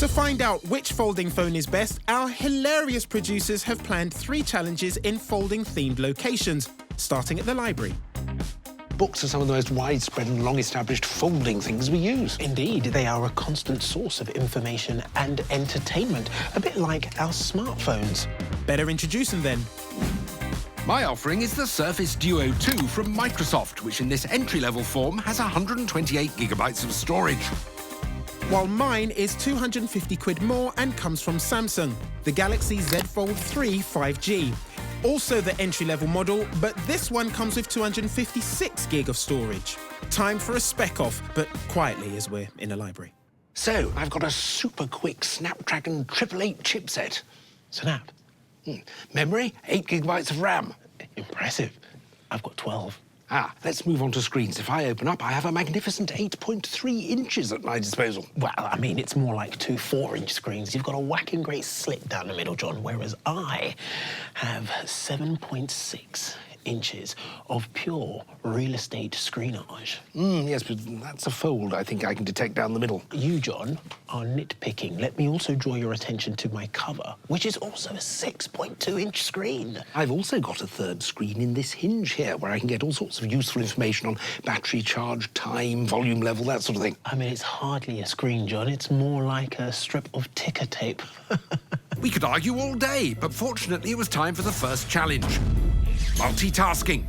To find out which folding phone is best, our hilarious producers have planned 3 challenges in folding-themed locations, starting at the library. Books are some of the most widespread and long-established folding things we use. Indeed, they are a constant source of information and entertainment, a bit like our smartphones. Better introduce them then. My offering is the Surface Duo 2 from Microsoft, which in this entry-level form has 128 gigabytes of storage. While mine is 250 quid more and comes from Samsung, the Galaxy Z Fold 3 5G. Also the entry-level model, but this one comes with 256 gig of storage. Time for a spec-off, but quietly as we're in a library. So, I've got a super quick Snapdragon 888 chipset. Snap. Memory, 8 gigabytes of RAM. Impressive. I've got 12. Let's move on to screens. If I open up, I have a magnificent 8.3 inches at my disposal. Well, I mean, it's more like 2 4-inch screens. You've got a whacking great slit down the middle, John, whereas I have 7.6 inches of pure real estate screenage. Yes, but that's a fold I think I can detect down the middle. You, John, are nitpicking. Let me also draw your attention to my cover, which is also a 6.2-inch screen. I've also got a third screen in this hinge here, where I can get all sorts of useful information on battery charge, time, volume level, that sort of thing. I mean, it's hardly a screen, John. It's more like a strip of ticker tape. We could argue all day, but fortunately it was time for the first challenge. Multitasking.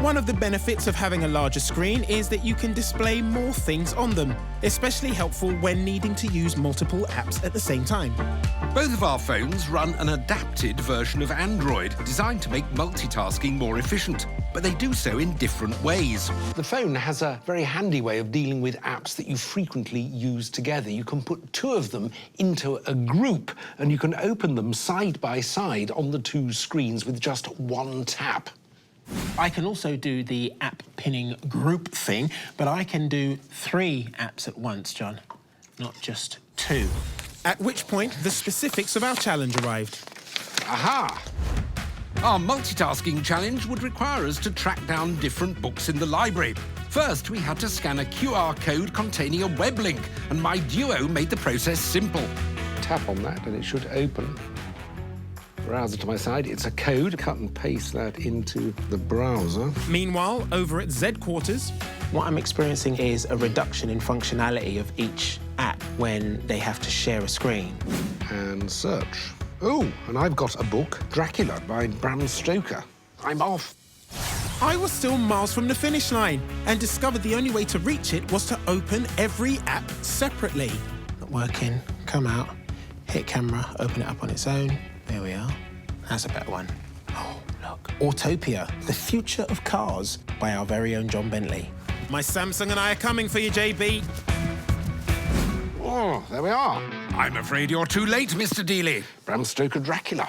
One of the benefits of having a larger screen is that you can display more things on them, especially helpful when needing to use multiple apps at the same time. Both of our phones run an adapted version of Android, designed to make multitasking more efficient, but they do so in different ways. The phone has a very handy way of dealing with apps that you frequently use together. You can put 2 of them into a group, and you can open them side by side on the 2 screens with just 1 tap. I can also do the app pinning group thing, but I can do 3 apps at once, John, not just 2. At which point, the specifics of our challenge arrived. Aha! Our multitasking challenge would require us to track down different books in the library. First, we had to scan a QR code containing a web link, and my Duo made the process simple. Tap on that and it should open. Browser to my side, it's a code. Cut and paste that into the browser. Meanwhile, over at Z Quarters, What I'm experiencing is a reduction in functionality of each app when they have to share a screen. And search. Oh, and I've got a book, Dracula by Bram Stoker. I'm off. I was still miles from the finish line and discovered the only way to reach it was to open every app separately. Not working. Come out, hit camera, open it up on its own. There we are. That's a better one. Oh, look. Autopia, the future of cars by our very own John Bentley. My Samsung and I are coming for you, JB. Oh, there we are. I'm afraid you're too late, Mr. Dealey. Bram Stoker Dracula.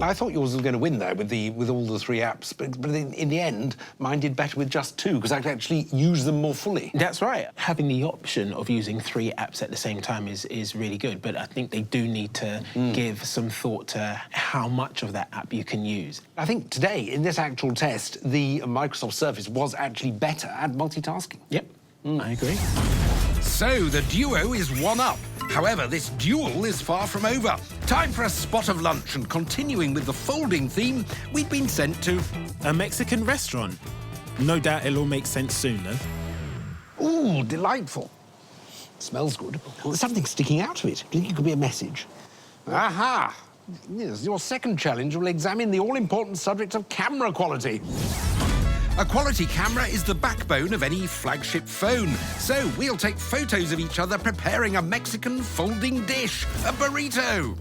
I thought yours was going to win there with all the 3 apps, but in the end, mine did better with just 2 because I could actually use them more fully. That's right. Having the option of using 3 apps at the same time is really good, but I think they do need to give some thought to how much of that app you can use. I think today, in this actual test, the Microsoft Surface was actually better at multitasking. Yep, I agree. So the Duo is 1 up. However, this duel is far from over. Time for a spot of lunch, and continuing with the folding theme, we'd been sent to A Mexican restaurant. No doubt it'll all make sense soon, though. Ooh, delightful. Smells good. There's something sticking out of it. Do you think it could be a message? Aha! Yes, your second challenge will examine the all-important subject of camera quality. A quality camera is the backbone of any flagship phone. So we'll take photos of each other preparing a Mexican folding dish, a burrito.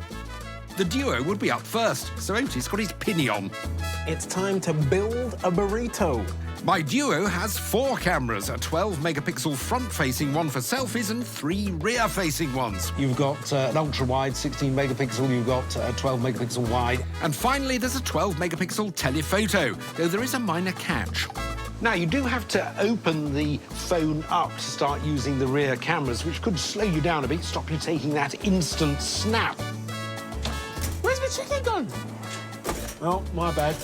The Duo would be up first, so Otis got his pinny on. It's time to build a burrito. My Duo has 4 cameras, a 12-megapixel front-facing one for selfies and 3 rear-facing ones. You've got an ultra-wide 16-megapixel, you've got a 12-megapixel wide. And finally, there's a 12-megapixel telephoto, though there is a minor catch. Now, you do have to open the phone up to start using the rear cameras, which could slow you down a bit, stop you taking that instant snap. Where's my chicken gone? Oh, my bad.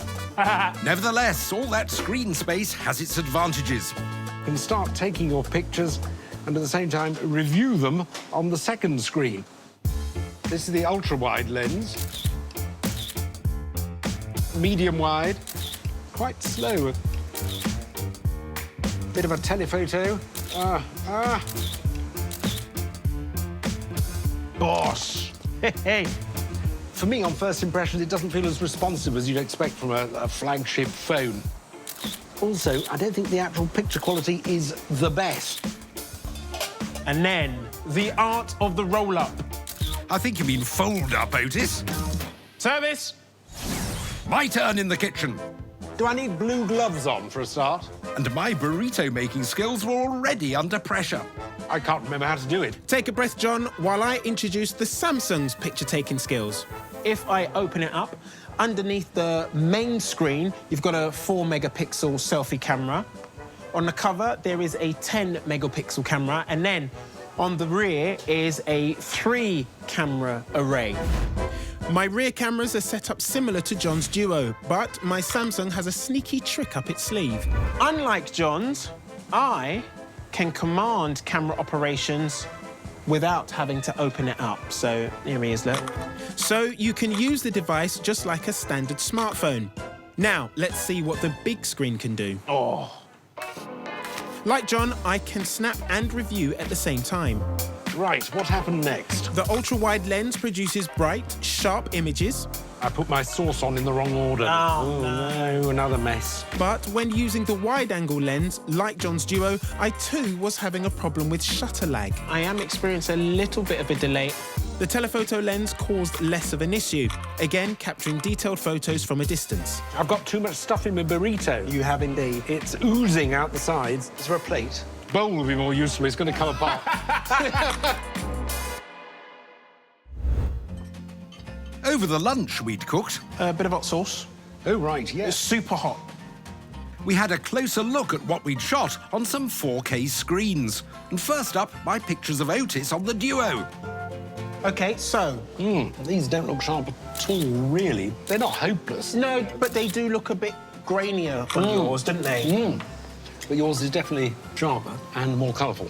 Nevertheless, all that screen space has its advantages. You can start taking your pictures and at the same time review them on the second screen. This is the ultra-wide lens. Medium-wide, quite slow. Bit of a telephoto. Bosh! Hey! For me, on first impressions, it doesn't feel as responsive as you'd expect from a flagship phone. Also, I don't think the actual picture quality is the best. And then, the art of the roll-up. I think you mean fold-up, Otis. Service! My turn in the kitchen. Do I need blue gloves on for a start? And my burrito-making skills were already under pressure. I can't remember how to do it. Take a breath, John, while I introduce the Samsung's picture-taking skills. If I open it up, underneath the main screen, you've got a 4-megapixel selfie camera. On the cover, there is a 10-megapixel camera, and then on the rear is a 3-camera array. My rear cameras are set up similar to John's Duo, but my Samsung has a sneaky trick up its sleeve. Unlike John's, I can command camera operations without having to open it up. So here he is, look. So you can use the device just like a standard smartphone. Now, let's see what the big screen can do. Oh. Like John, I can snap and review at the same time. Right, what happened next? The ultra-wide lens produces bright, sharp images. I put my sauce on in the wrong order. Oh, no, another mess. But when using the wide-angle lens, like John's Duo, I too was having a problem with shutter lag. I am experiencing a little bit of a delay. The telephoto lens caused less of an issue, again capturing detailed photos from a distance. I've got too much stuff in my burrito. You have indeed. It's oozing out the sides. Is there a plate? Bowl will be more useful. It's going to come apart. Over the lunch we'd cooked, A bit of hot sauce. Oh, right, It's yes. super hot. we had a closer look at what we'd shot on some 4K screens. And first up, my pictures of Otis on the Duo. OK, so... These don't look sharp at all, really. They're not hopeless. No, but they do look a bit grainier on yours, don't they? But yours is definitely sharper and more colourful.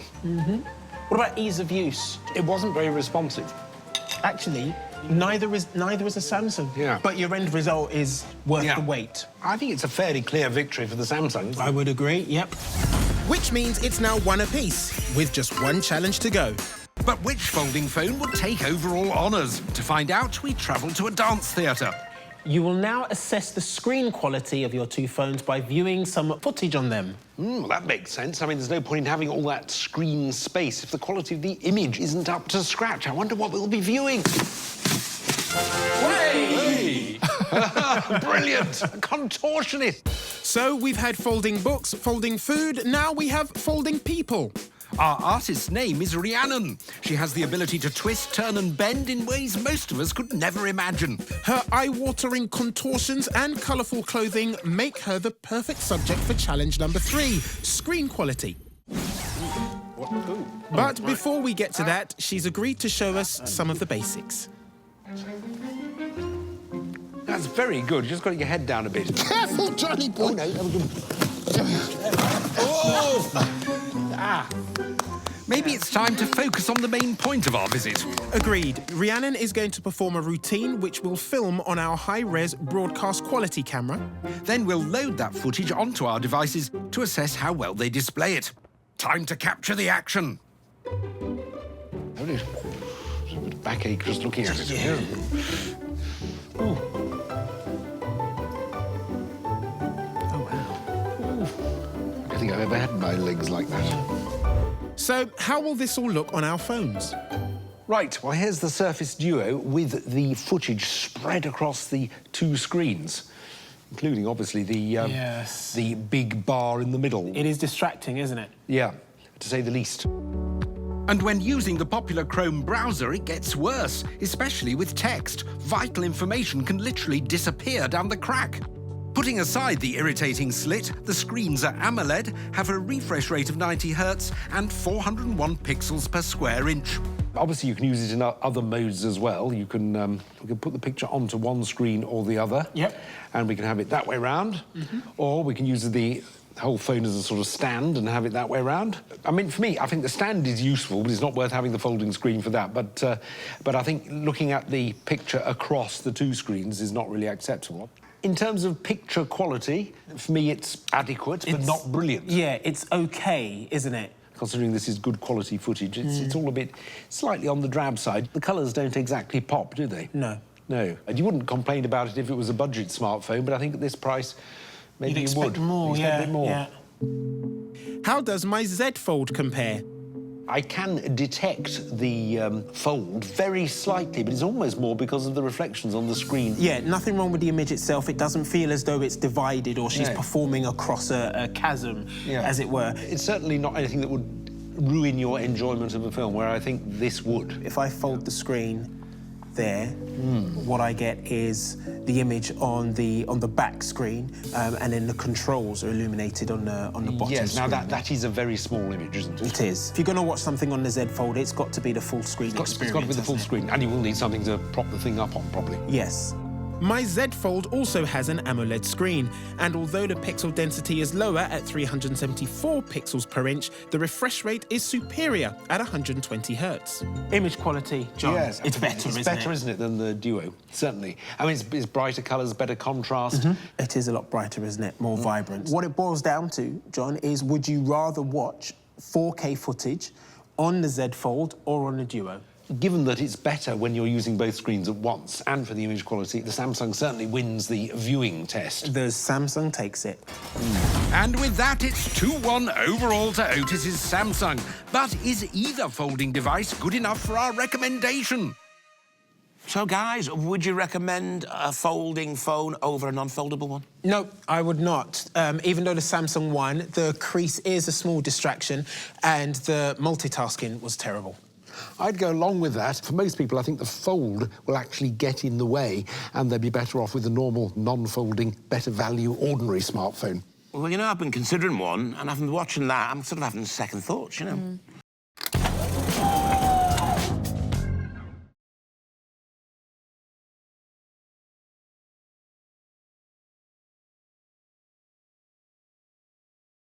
What about ease of use? It wasn't very responsive. Actually, neither is a Samsung. Yeah. But your end result is worth Yeah. the wait. I think it's a fairly clear victory for the Samsung. I would agree, yep. Which means it's now one apiece, with just one challenge to go. But which folding phone would take overall honours? To find out, we travelled to a dance theatre. You will now assess the screen quality of your two phones by viewing some footage on them. Well, that makes sense. I mean, there's no point in having all that screen space if the quality of the image isn't up to scratch. I wonder what we'll be viewing. Hey! Brilliant! A contortionist. So we've had folding books, folding food, now we have folding people. Our artist's name is Rhiannon. She has the ability to twist, turn and bend in ways most of us could never imagine. Her eye-watering contortions and colourful clothing make her the perfect subject for challenge number 3, screen quality. But before we get to that, she's agreed to show us some of the basics. That's very good. You just got to get your head down a bit. Careful, Johnny boy! Maybe it's time to focus on the main point of our visit. Agreed. Rhiannon is going to perform a routine which will film on our high-res broadcast quality camera. Then we'll load that footage onto our devices to assess how well they display it. Time to capture the action. Backache just looking at it. Yeah. Ooh. Oh, wow. I don't think I've ever had my legs like that. So, how will this all look on our phones? Right, well, here's the Surface Duo with the footage spread across the two screens, including, obviously, the big bar in the middle. It is distracting, isn't it? Yeah, to say the least. And when using the popular Chrome browser, it gets worse, especially with text. Vital information can literally disappear down the crack. Putting aside the irritating slit, the screens are AMOLED, have a refresh rate of 90 Hz and 401 pixels per square inch. Obviously, you can use it in other modes as well. You can we can put the picture onto one screen or the other. Yep. And we can have it that way round. Or we can use the whole phone as a sort of stand and have it that way around. I mean, for me, I think the stand is useful, but it's not worth having the folding screen for that. But I think looking at the picture across the two screens is not really acceptable. In terms of picture quality, for me, it's adequate, but not brilliant. Yeah, it's okay, isn't it? Considering this is good quality footage, it's all a bit slightly on the drab side. The colours don't exactly pop, do they? No. No. And you wouldn't complain about it if it was a budget smartphone, but I think at this price, maybe you would. More, You'd expect a bit more. Yeah. How does my Z Fold compare? I can detect the fold very slightly, but it's almost more because of the reflections on the screen. Yeah, nothing wrong with the image itself. It doesn't feel as though it's divided or she's performing across a chasm, as it were. It's certainly not anything that would ruin your enjoyment of a film, where I think this would. If I fold the screen there, what I get is the image on the back screen, and then the controls are illuminated on the bottom Yes, screen. now that is a very small image, isn't it? It is. If you're going to watch something on the Z Fold, it's got to be the full screen experience. It's got to be the full screen, and you will need something to prop the thing up on properly. Yes. My Z Fold also has an AMOLED screen, and although the pixel density is lower at 374 pixels per inch, the refresh rate is superior at 120 Hz. Image quality, John, Yes, it's better, isn't it, than the Duo? Certainly. I mean, it's brighter colours, better contrast. It is a lot brighter, isn't it? More vibrant. What it boils down to, John, is would you rather watch 4K footage on the Z Fold or on the Duo? Given that it's better when you're using both screens at once, and for the image quality, the Samsung certainly wins the viewing test. The Samsung takes it. And with that, it's 2-1 overall to Otis's Samsung. But is either folding device good enough for our recommendation? So, guys, would you recommend a folding phone over a non-foldable one? No, I would not. Even though the Samsung won, the crease is a small distraction, and the multitasking was terrible. I'd go along with that. For most people, I think the fold will actually get in the way, and they'd be better off with a normal, non-folding, better value, ordinary smartphone. Well, you know, I've been considering one, and after watching that, I'm sort of having second thoughts, you know.